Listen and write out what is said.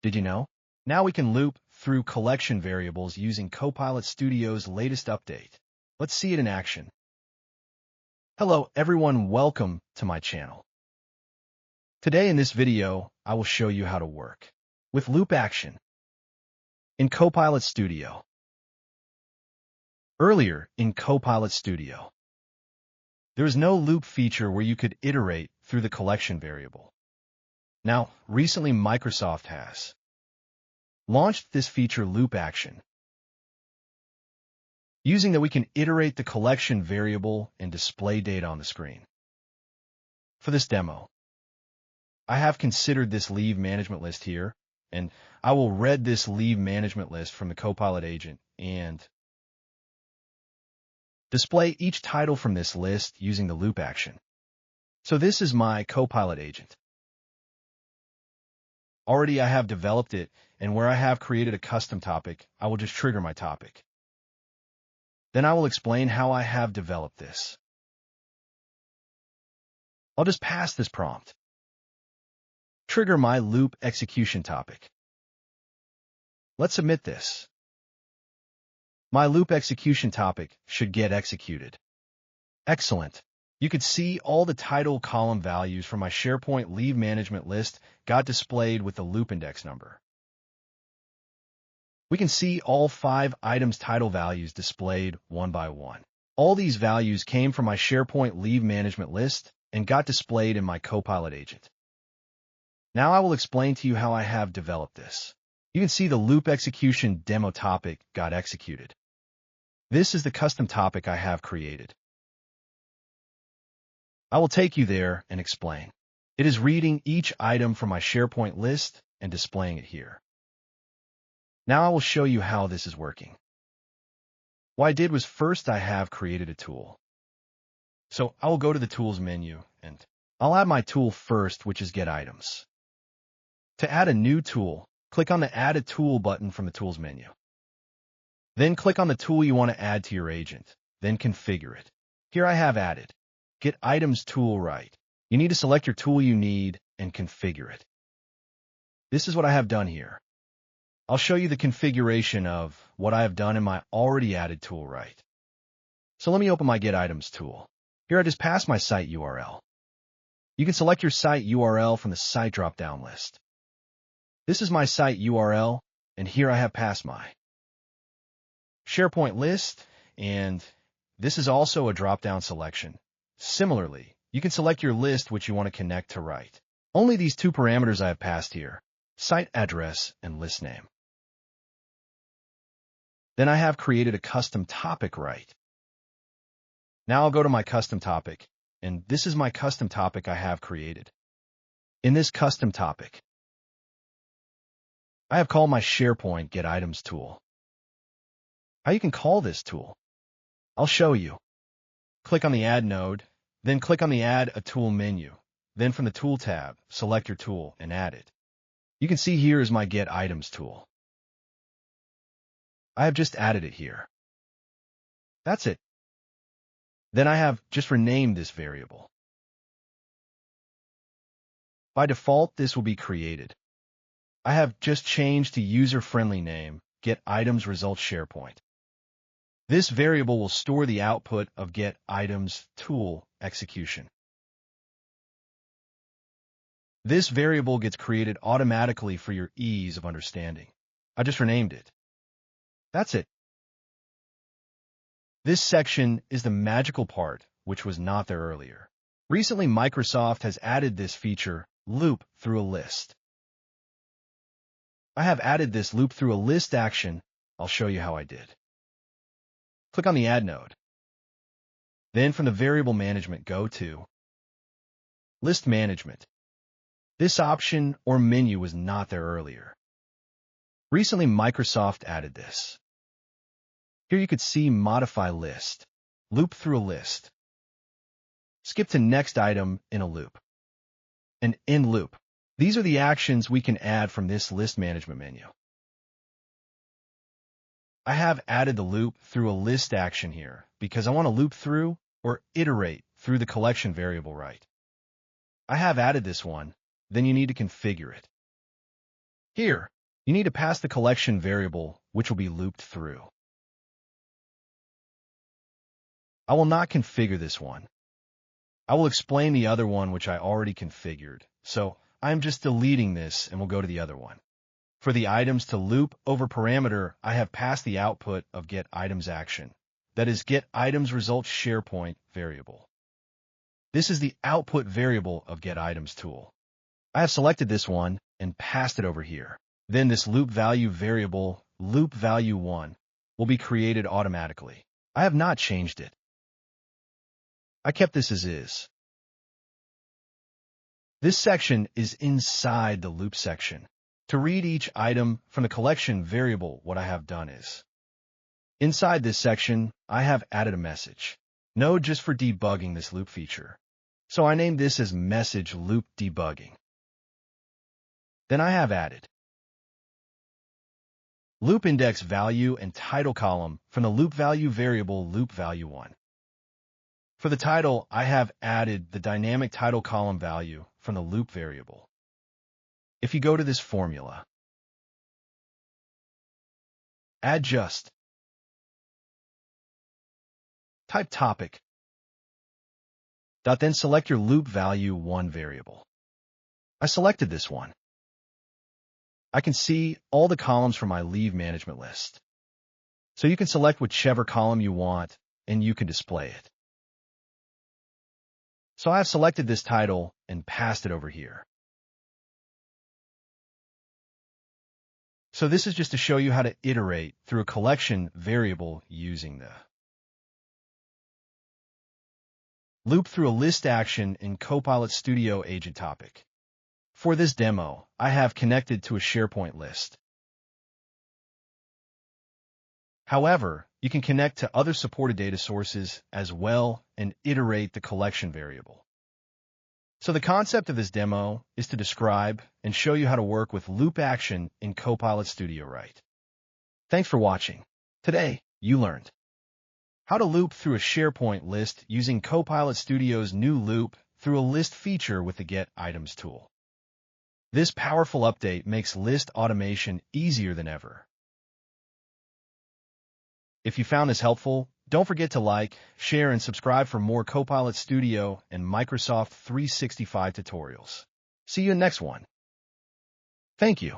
Did you know? Now we can loop through collection variables using Copilot Studio's latest update. Let's see it in action. Hello everyone, welcome to my channel. Today in this video, I will show you how to work with loop action in Copilot Studio. Earlier in Copilot Studio, there was no loop feature where you could iterate through the collection variable. Now, recently Microsoft has launched this feature, loop action, using that we can iterate the collection variable and display data on the screen. For this demo, I have considered this leave management list here, and I will read this leave management list from the Copilot agent and display each title from this list using the loop action. So this is my Copilot agent. Already I have developed it, and where I have created a custom topic, I will just trigger my topic. Then I will explain how I have developed this. I'll just pass this prompt. Trigger my loop execution topic. Let's submit this. My loop execution topic should get executed. Excellent. You could see all the title column values from my SharePoint leave management list got displayed with the loop index number. We can see all 5 items title values displayed one by one. All these values came from my SharePoint leave management list and got displayed in my Copilot agent. Now I will explain to you how I have developed this. You can see the loop execution demo topic got executed. This is the custom topic I have created. I will take you there and explain. It is reading each item from my SharePoint list and displaying it here. Now I will show you how this is working. What I did was first I have created a tool. So I will go to the Tools menu and I'll add my tool first, which is Get Items. To add a new tool, click on the Add a Tool button from the Tools menu. Then click on the tool you want to add to your agent, then configure it. Here I have added Get Items tool right. You need to select your tool you need and configure it. This is what I have done here. I'll show you the configuration of what I have done in my already added tool right. So let me open my Get Items tool. Here I just pass my site URL. You can select your site URL from the site drop-down list. This is my site URL, and here I have passed my SharePoint list, and this is also a drop-down selection. Similarly, you can select your list which you want to connect to right. Only these 2 parameters I have passed here, site address and list name. Then I have created a custom topic right. Now I'll go to my custom topic, and this is my custom topic I have created. In this custom topic, I have called my SharePoint Get Items tool. How you can call this tool? I'll show you. Click on the Add node, then click on the Add a Tool menu. Then from the Tool tab, select your tool and add it. You can see here is my Get Items tool. I have just added it here. That's it. Then I have just renamed this variable. By default, this will be created. I have just changed to user-friendly name, Get Items Results SharePoint. This variable will store the output of Get Items tool execution. This variable gets created automatically for your ease of understanding. I just renamed it. That's it. This section is the magical part, which was not there earlier. Recently, Microsoft has added this feature, loop through a list. I have added this loop through a list action. I'll show you how I did. Click on the Add node. Then from the Variable Management, go to List Management. This option or menu was not there earlier. Recently, Microsoft added this. Here you could see Modify List, Loop through a list. Skip to Next item in a loop. And End loop. These are the actions we can add from this List Management menu. I have added the loop through a list action here because I want to loop through or iterate through the collection variable right. I have added this one, then you need to configure it. Here, You need to pass the collection variable, which will be looped through. I will not configure this one. I will explain the other one which I already configured, so I'm just deleting this and we'll go to the other one. For the items to loop over parameter, I have passed the output of getItems action, that is getItemsResult SharePoint variable. This is the output variable of getItems tool. I have selected this one and passed it over here. Then this loop value variable, loop value 1, will be created automatically. I have not changed it. I kept this as is. This section is inside the loop section. To read each item from the collection variable, what I have done is, inside this section, I have added a message node just for debugging this loop feature. So I named this as message loop debugging. Then I have added loop index value and title column from the loop value variable loop value 1. For the title, I have added the dynamic title column value from the loop variable. If you go to this formula, add just, type topic, then select your loop value 1 variable. I selected this one. I can see all the columns from my leave management list. So you can select whichever column you want and you can display it. So I have selected this title and passed it over here. So this is just to show you how to iterate through a collection variable using the loop through a list action in Copilot Studio agent topic. For this demo, I have connected to a SharePoint list. However, you can connect to other supported data sources as well and iterate the collection variable. So the concept of this demo is to describe and show you how to work with loop action in Copilot Studio right. Thanks for watching. Today, you learned how to loop through a SharePoint list using Copilot Studio's new loop through a list feature with the Get Items tool. This powerful update makes list automation easier than ever. If you found this helpful, don't forget to like, share, and subscribe for more Copilot Studio and Microsoft 365 tutorials. See you in the next one. Thank you.